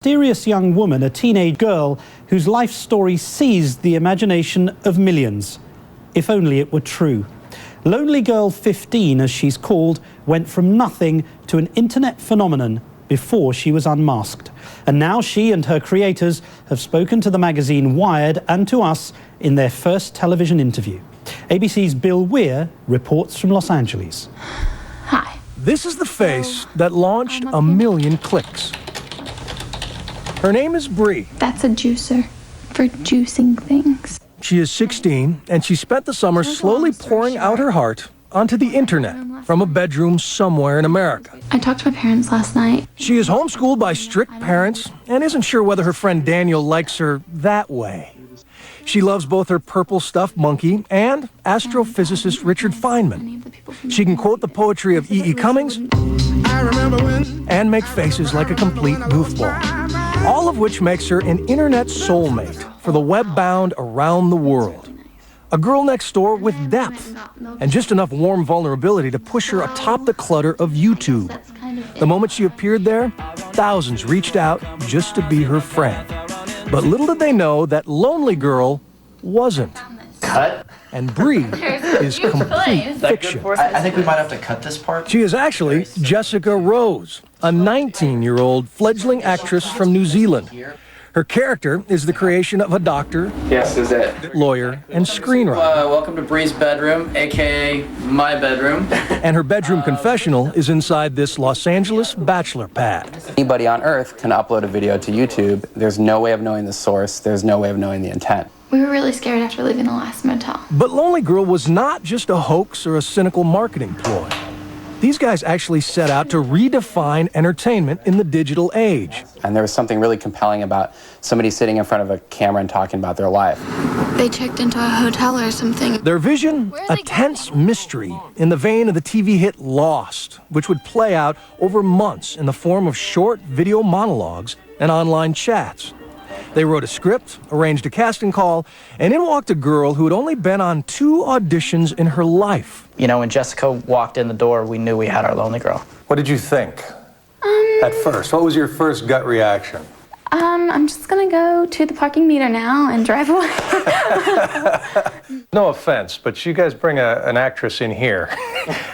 Mysterious young woman, a teenage girl whose life story seized the imagination of millions. If only it were true. Lonelygirl15, as she's called, went from nothing to an internet phenomenon before she was unmasked. And now she and her creators have spoken to the magazine Wired and to us in their first television interview. ABC's Bill Weir reports from Los Angeles. Hi. This is the face that launched a million clicks. Her name is Bree. That's a juicer for juicing things. She is 16, and she spent the summer slowly pouring out her heart onto the internet from a bedroom somewhere in America. I talked to my parents last night. She is homeschooled by strict parents and isn't sure whether her friend Daniel likes her that way. She loves both her purple stuffed monkey and astrophysicist Richard Feynman. She can quote the poetry of E.E. Cummings and make faces like a complete goofball. All of which makes her an internet soulmate for the web-bound around the world. A girl next door with depth and just enough warm vulnerability to push her atop the clutter of YouTube. The moment she appeared there, thousands reached out just to be her friend. But little did they know that Lonely Girl wasn't. Cut? And Bree is complete fiction. I think we might have to cut this part. She is actually Jessica Rose, a 19-year-old fledgling actress from New Zealand. Her character is the creation of a doctor, Yes, is it? lawyer, and screenwriter. Welcome to Bree's bedroom, a.k.a. my bedroom. And her bedroom confessional is inside this Los Angeles bachelor pad. Anybody on Earth can upload a video to YouTube. There's no way of knowing the source. There's no way of knowing the intent. We were really scared after leaving the last motel. But Lonely Girl was not just a hoax or a cynical marketing ploy. These guys actually set out to redefine entertainment in the digital age. And there was something really compelling about somebody sitting in front of a camera and talking about their life. They checked into a hotel or something. Their vision, a tense mystery in the vein of the TV hit Lost, which would play out over months in the form of short video monologues and online chats. They wrote a script, arranged a casting call, and in walked a girl who had only been on 2 auditions in her life. You know, when Jessica walked in the door, we knew we had our Lonely Girl. What did you think at first? What was your first gut reaction? I'm just gonna go to the parking meter now and drive away. No offense, but you guys bring an actress in here,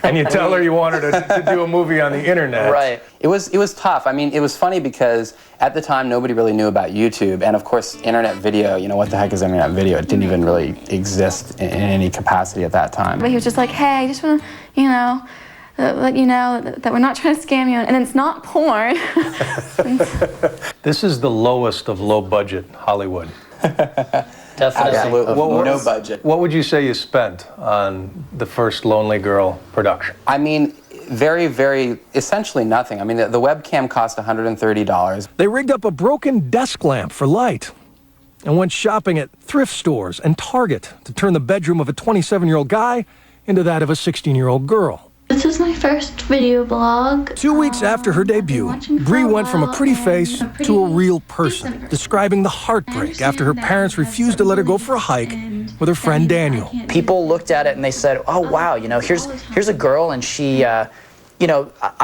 and you tell her you want her to do a movie on the internet. Right. It was tough. I mean, it was funny because at the time nobody really knew about YouTube, and of course internet video, you know, what the heck is internet video? It didn't even really exist in any capacity at that time. But he was just like, hey, I just wanna, let you know that we're not trying to scam you, and it's not porn. This is the lowest of low-budget Hollywood. Definitely. Absolutely. No budget. What would you say you spent on the first Lonely Girl production? I mean, very, essentially nothing. I mean, the webcam cost $130. They rigged up a broken desk lamp for light and went shopping at thrift stores and Target to turn the bedroom of a 27-year-old guy into that of a 16-year-old girl. This is my first video blog. 2 weeks after her debut, Bree went from a pretty face to a real person, describing the heartbreak after her parents refused to let her go for a hike with her friend Daniel. People looked at it and they said, oh, wow, here's a girl and she, I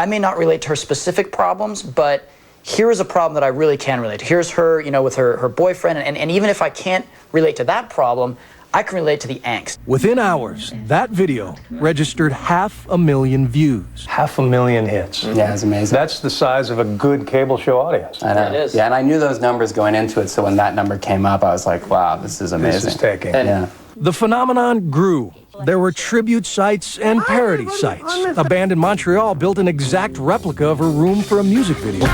may not relate to her specific problems, but here is a problem that I really can relate to. Here's her, with her boyfriend, and even if I can't relate to that problem, I can relate to the angst. Within hours, that video registered 500,000 views. 500,000 hits. Yeah, it's amazing. That's the size of a good cable show audience. I know. It is. Yeah, and I knew those numbers going into it, so when that number came up, I was like, wow, this is amazing. This is taking. Yeah. The phenomenon grew. There were tribute sites and parody sites. A band in Montreal built an exact replica of her room for a music video.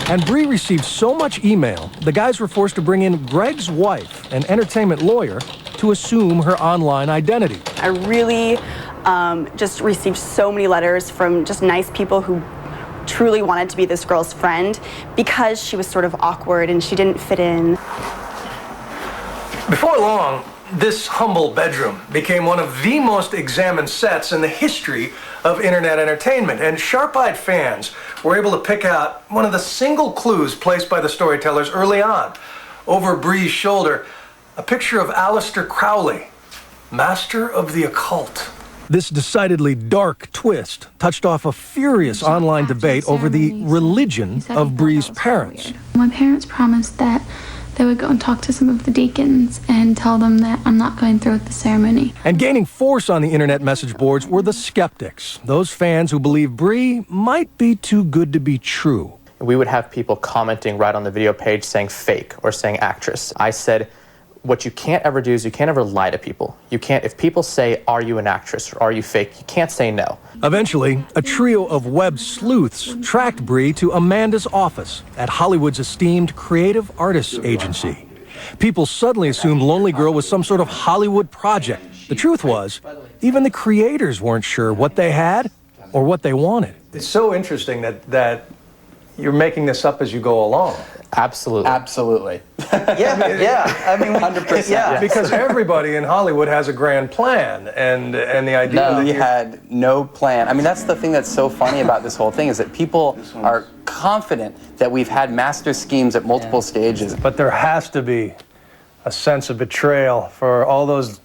And Bree received so much email, the guys were forced to bring in Greg's wife, an entertainment lawyer, to assume her online identity. I really just received so many letters from just nice people who truly wanted to be this girl's friend because she was sort of awkward and she didn't fit in. Before long, this humble bedroom became one of the most examined sets in the history of internet entertainment, and sharp-eyed fans were able to pick out one of the single clues placed by the storytellers early on. Over Bree's shoulder, a picture of Aleister Crowley, master of the occult. This decidedly dark twist touched off a furious online debate over the religion of Bree's parents. My parents promised that they would go and talk to some of the deacons and tell them that I'm not going through with the ceremony. And gaining force on the internet message boards were the skeptics, those fans who believe Bree might be too good to be true. We would have people commenting right on the video page saying fake or saying actress. I said, what you can't ever do is you can't ever lie to people. You can't, if people say, are you an actress or are you fake, you can't say no. Eventually, a trio of web sleuths tracked Bree to Amanda's office at Hollywood's esteemed creative artists agency. People suddenly assumed Lonely Girl was some sort of Hollywood project. The truth was, even the creators weren't sure what they had or what they wanted. It's so interesting that you're making this up as you go along. Absolutely. Absolutely. Yeah. I mean, 100%. Yeah. Because everybody in Hollywood has a grand plan, and the idea that We had no plan. I mean, that's the thing that's so funny about this whole thing, is that people are confident that we've had master schemes at multiple stages. But there has to be a sense of betrayal for all those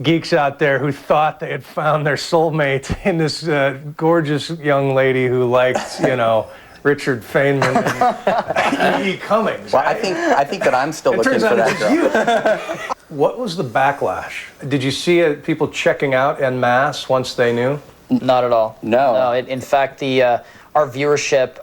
geeks out there who thought they had found their soulmate in this gorgeous young lady who liked, Richard Feynman and E. Cummings. Well, right? I think that I'm still looking Turns for out that it girl. was you. What was the backlash? Did you see people checking out en masse once they knew? Not at all. No. In fact, our viewership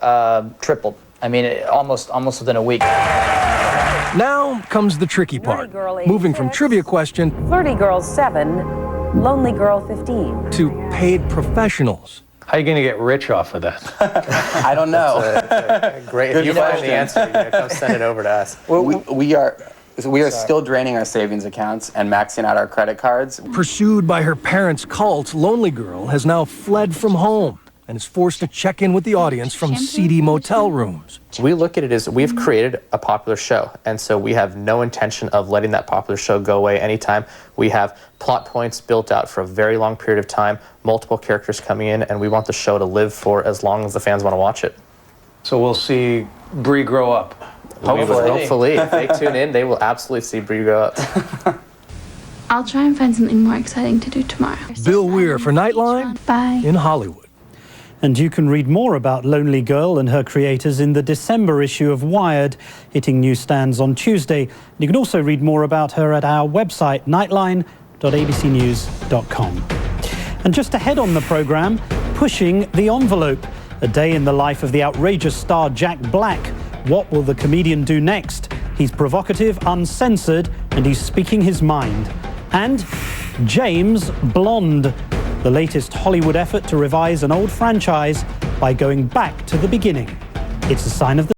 tripled. I mean, almost within a week. Now comes the tricky part, moving from trivia question Flirty Girl 7, Lonely Girl 15. to paid professionals. How are you going to get rich off of that? I don't know. Great. If you find the answer, come send it over to us. We are still draining our savings accounts and maxing out our credit cards. Pursued by her parents' cult, Lonely Girl has now fled from home and is forced to check in with the audience from seedy motel rooms. We look at it as we've created a popular show, and so we have no intention of letting that popular show go away anytime. We have plot points built out for a very long period of time, multiple characters coming in, and we want the show to live for as long as the fans want to watch it. So we'll see Bree grow up. Hopefully. If they tune in, they will absolutely see Bree grow up. I'll try and find something more exciting to do tomorrow. Bill Weir for Nightline Bye. in Hollywood. And you can read more about Lonely Girl and her creators in the December issue of Wired, hitting newsstands on Tuesday. You can also read more about her at our website, nightline.abcnews.com. And just ahead on the programme, Pushing the Envelope, a day in the life of the outrageous star Jack Black. What will the comedian do next? He's provocative, uncensored, and he's speaking his mind. And James Blonde, the latest Hollywood effort to revise an old franchise by going back to the beginning. It's a sign of the